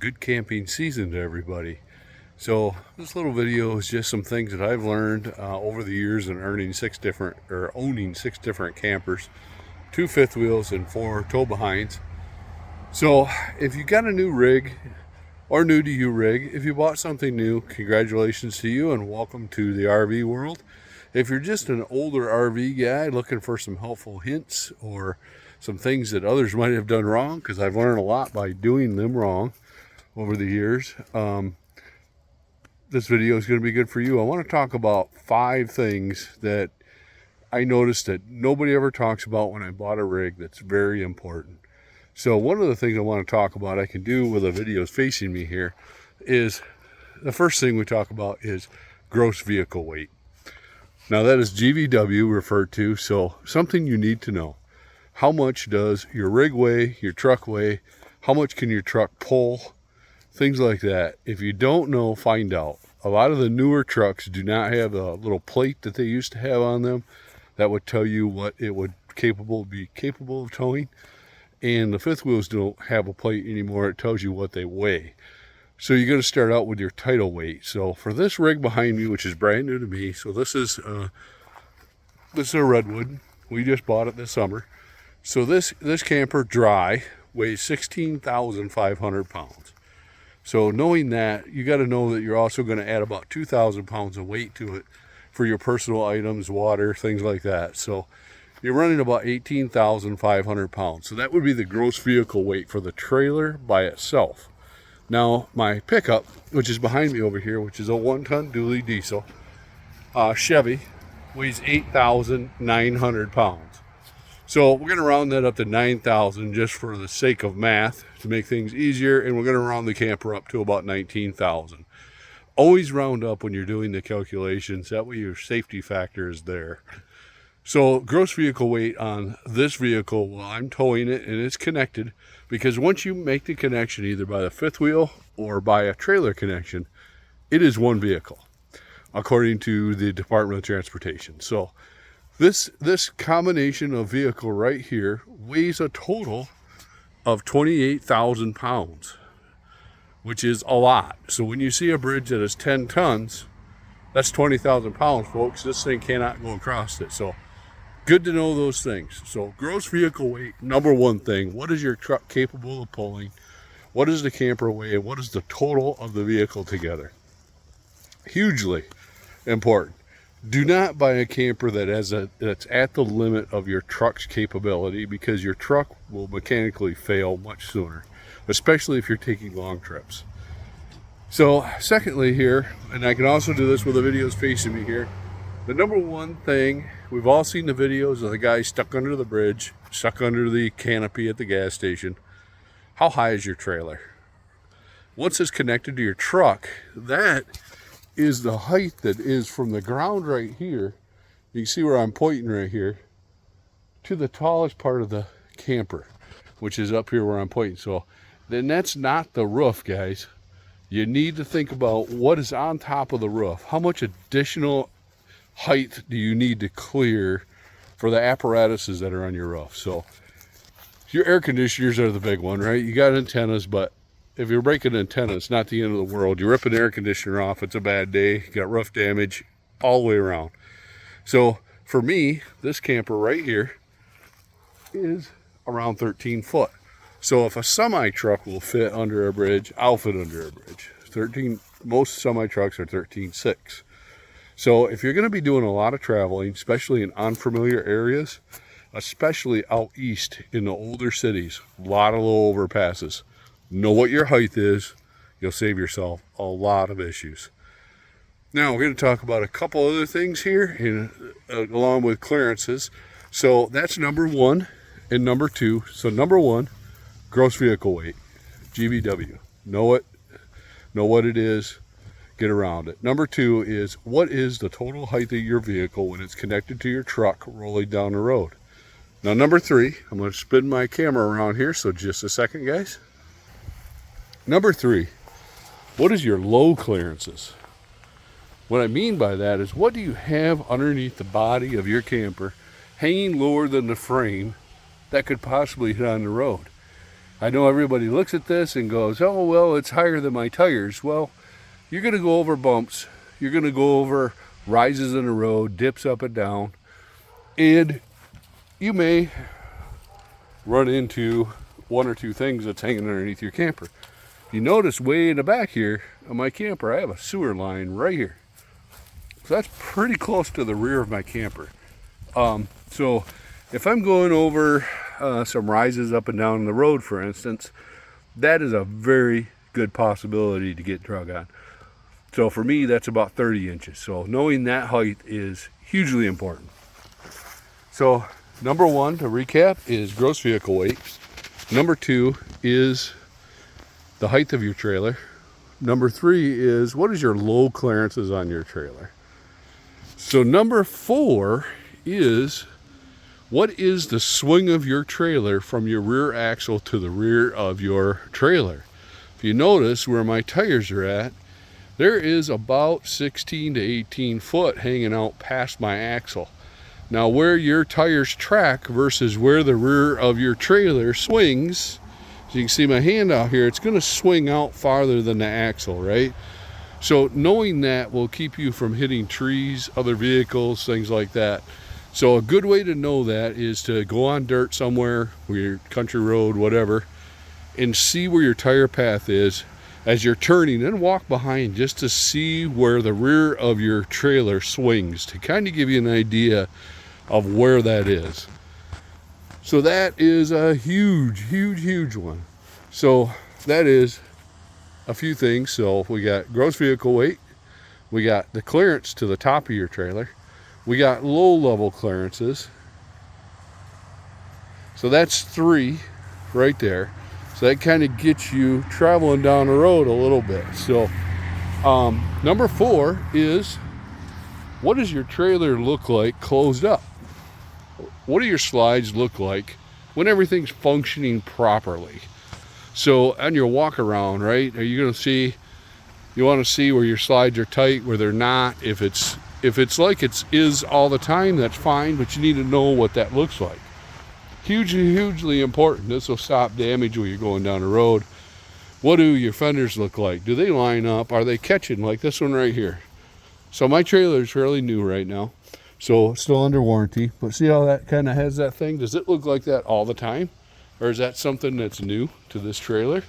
good camping season to everybody. So this little video is just some things that I've learned over the years in owning six different campers, 2 fifth wheels and 4 tow behinds. So if you got a new rig or new to you rig, if you bought something new, congratulations to you and welcome to the RV world. If you're just an older RV guy looking for some helpful hints or some things that others might have done wrong, because I've learned a lot by doing them wrong over the years, this video is going to be good for you. I want to talk about 5 things that I noticed that nobody ever talks about when I bought a rig that's very important. So one of the things I want to talk about, I can do with the videos facing me here, is the first thing we talk about is gross vehicle weight. Now that is GVW referred to, so something you need to know. How much does your rig weigh, your truck weigh, how much can your truck pull, things like that. If you don't know, find out. A lot of the newer trucks do not have a little plate that they used to have on them that would tell you what it would be capable of towing. And the fifth wheels don't have a plate anymore. It tells you what they weigh. So you're going to start out with your title weight. So for this rig behind me, which is brand new to me, so this is a Redwood. We just bought it this summer. So this camper dry weighs 16,500 pounds. So knowing that, you got to know that you're also going to add about 2,000 pounds of weight to it for your personal items, water, things like that. So you're running about 18,500 pounds. So that would be the gross vehicle weight for the trailer by itself. Now, my pickup, which is behind me over here, which is a 1-ton dually diesel Chevy, weighs 8,900 pounds. So we're going to round that up to 9,000 just for the sake of math to make things easier, and we're going to round the camper up to about 19,000. Always round up when you're doing the calculations. That way your safety factor is there. So gross vehicle weight on this vehicle, well, I'm towing it and it's connected, because once you make the connection either by the fifth wheel or by a trailer connection, it is one vehicle, according to the Department of Transportation. So this combination of vehicle right here weighs a total of 28,000 pounds, which is a lot. So when you see a bridge that is 10 tons, that's 20,000 pounds, folks. This thing cannot go across it. So good to know those things. So gross vehicle weight, number one thing, what is your truck capable of pulling? What is the camper weigh? And what is the total of the vehicle together? Hugely important. Do not buy a camper that's at the limit of your truck's capability, because your truck will mechanically fail much sooner, especially if you're taking long trips. So secondly here, and I can also do this with the videos facing me here, the number one thing, we've all seen the videos of the guy stuck under the bridge, stuck under the canopy at the gas station. How high is your trailer? Once it's connected to your truck, that is the height that is from the ground right here. You can see where I'm pointing right here to the tallest part of the camper, which is up here where I'm pointing. So then that's not the roof, guys. You need to think about what is on top of the roof. How much additional height do you need to clear for the apparatuses that are on your roof? So your air conditioners are the big one, right? You got antennas, but if you're breaking an antenna, it's not the end of the world. You rip an air conditioner off, it's a bad day. You got roof damage all the way around. So for me, this camper right here is around 13 foot. So if a semi truck will fit under a bridge, I'll fit under a bridge. Most semi trucks are 13.6. So if you're going to be doing a lot of traveling, especially in unfamiliar areas, especially out east in the older cities, a lot of low overpasses, know what your height is. You'll save yourself a lot of issues. Now we're going to talk about a couple other things here along with clearances. So that's number one and number two. So number one, gross vehicle weight, GVW. Know it, know what it is, get around it. Number two is, what is the total height of your vehicle when it's connected to your truck rolling down the road? Now number three, I'm going to spin my camera around here, so just a second, guys. Number three, what is your low clearances? What I mean by that is, what do you have underneath the body of your camper hanging lower than the frame that could possibly hit on the road? I know everybody looks at this and goes, oh, well, it's higher than my tires. Well, you're going to go over bumps. You're going to go over rises in the road, dips up and down. And you may run into one or two things that's hanging underneath your camper. If you notice way in the back here of my camper, I have a sewer line right here. So that's pretty close to the rear of my camper. So if I'm going over some rises up and down the road, for instance, that is a very good possibility to get drug on. So for me, that's about 30 inches. So knowing that height is hugely important. So number one, to recap, is gross vehicle weight. Number two is the height of your trailer. Number three is what is your low clearances on your trailer. So number four is what is the swing of your trailer from your rear axle to the rear of your trailer. If you notice where my tires are at, there is about 16 to 18 foot hanging out past my axle. Now where your tires track versus where the rear of your trailer swings, as you can see my hand out here, it's going to swing out farther than the axle, right? So knowing that will keep you from hitting trees, other vehicles, things like that. So a good way to know that is to go on dirt somewhere, where your country road, whatever, and see where your tire path is as you're turning, and walk behind just to see where the rear of your trailer swings, to kind of give you an idea of where that is. So that is a huge one. So that is a few things. So we got gross vehicle weight, we got the clearance to the top of your trailer, we got low level clearances. So that's three right there. So that kind of gets you traveling down the road a little bit. So number four is, what does your trailer look like closed up? What do your slides look like when everything's functioning properly? So on your walk around, right, are you going to see, you want to see where your slides are tight, where they're not. If it's like it is all the time, that's fine, but you need to know what that looks like. Hugely important. This will stop damage when you're going down the road. What do your fenders look like? Do they line up? Are they catching like this one right here? So my trailer is fairly new right now, so still under warranty, but see how that kind of has that thing? Does it look like that all the time? Or is that something that's new to this trailer?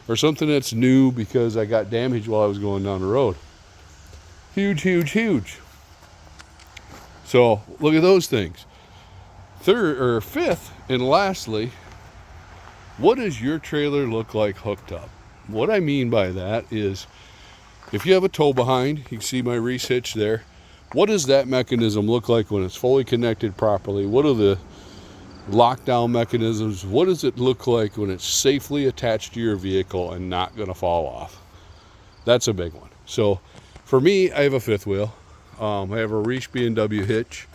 Or something that's new because I got damaged while I was going down the road? Huge. So look at those things. Third or fifth, and lastly, what does your trailer look like hooked up? What I mean by that is, if you have a tow behind, you can see my Reese hitch there. What does that mechanism look like when it's fully connected properly? What are the lockdown mechanisms? What does it look like when it's safely attached to your vehicle and not going to fall off? That's a big one. So for me, I have a fifth wheel. I have a Reese B&W hitch,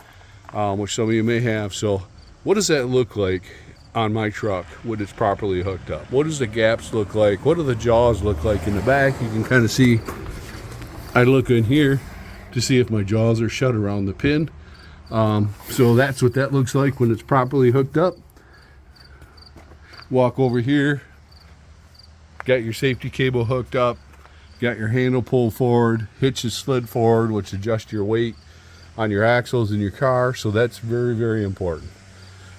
which some of you may have. So what does that look like on my truck when it's properly hooked up? What does the gaps look like? What do the jaws look like in the back? You can kind of see, I look in here to see if my jaws are shut around the pin. So that's what that looks like when it's properly hooked up. Walk over here, got your safety cable hooked up, got your handle pulled forward, hitch is slid forward, which adjusts your weight on your axles in your car. So that's very important.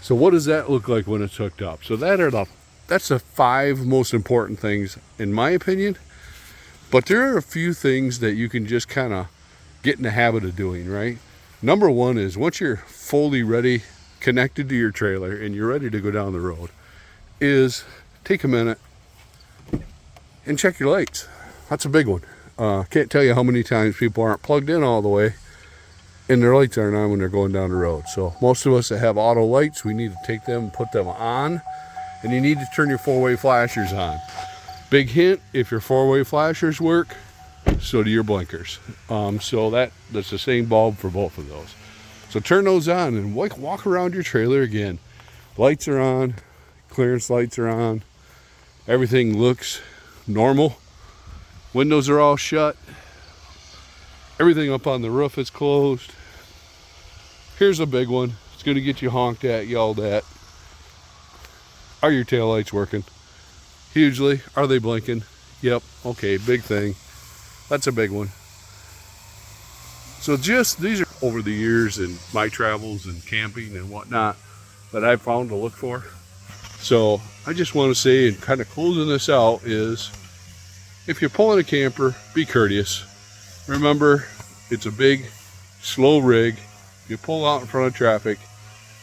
So what does that look like when it's hooked up? So that's the five most important things in my opinion. But there are a few things that you can just kind of get in the habit of doing, right? Number one is, once you're fully ready, connected to your trailer, and you're ready to go down the road, is take a minute and check your lights. That's a big one. Can't tell you how many times people aren't plugged in all the way and their lights aren't on when they're going down the road. So most of us that have auto lights, we need to take them and put them on, and you need to turn your four-way flashers on. Big hint, if your four-way flashers work, so do your blinkers. So that's the same bulb for both of those. So turn those on and walk around your trailer again. Lights are on, clearance lights are on, everything looks normal. Windows are all shut. Everything up on the roof is closed. Here's a big one. It's going to get you honked at, yelled at. Are your taillights working? hugely. Are they blinking? Yep. Okay, big thing. That's a big one. So just these are over the years in my travels and camping and whatnot that I've found to look for. So I just want to say, and kind of closing this out, is if you're pulling a camper, be courteous. Remember, it's a big, slow rig. You pull out in front of traffic,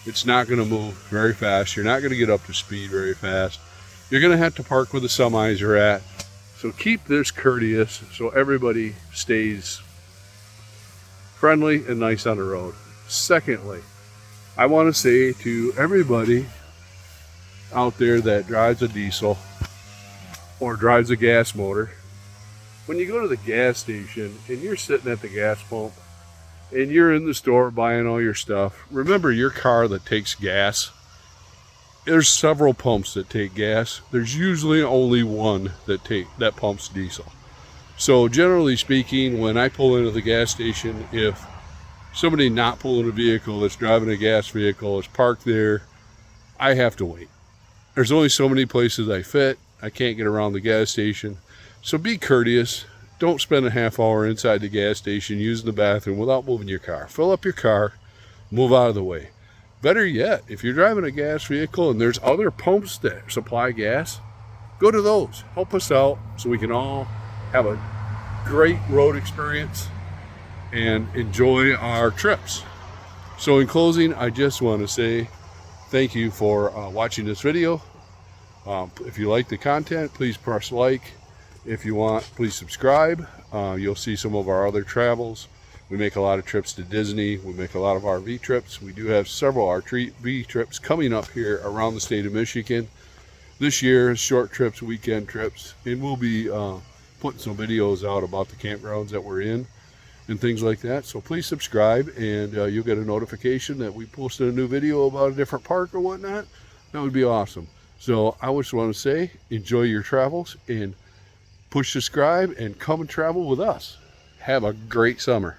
it's not going to move very fast. You're not going to get up to speed very fast. You're going to have to park where the semis are at. So keep this courteous so everybody stays friendly and nice on the road. Secondly, I want to say to everybody out there that drives a diesel or drives a gas motor, when you go to the gas station and you're sitting at the gas pump and you're in the store buying all your stuff, remember your car that takes gas, there's several pumps that take gas. There's usually only one that pumps diesel. So generally speaking, when I pull into the gas station, if somebody not pulling a vehicle that's driving a gas vehicle is parked there, I have to wait. There's only so many places I fit. I can't get around the gas station. So be courteous. Don't spend a half hour inside the gas station using the bathroom without moving your car. Fill up your car, move out of the way. Better yet, if you're driving a gas vehicle and there's other pumps that supply gas, go to those. Help us out so we can all have a great road experience and enjoy our trips. So in closing, I just want to say thank you for watching this video. If you like the content, please press like. If you want, please subscribe. You'll see some of our other travels. We make a lot of trips to Disney. We make a lot of RV trips. We do have several RV trips coming up here around the state of Michigan. This year, short trips, weekend trips, and we'll be putting some videos out about the campgrounds that we're in and things like that. So please subscribe, and you'll get a notification that we posted a new video about a different park or whatnot. That would be awesome. So I just want to say, enjoy your travels and push subscribe and come and travel with us. Have a great summer.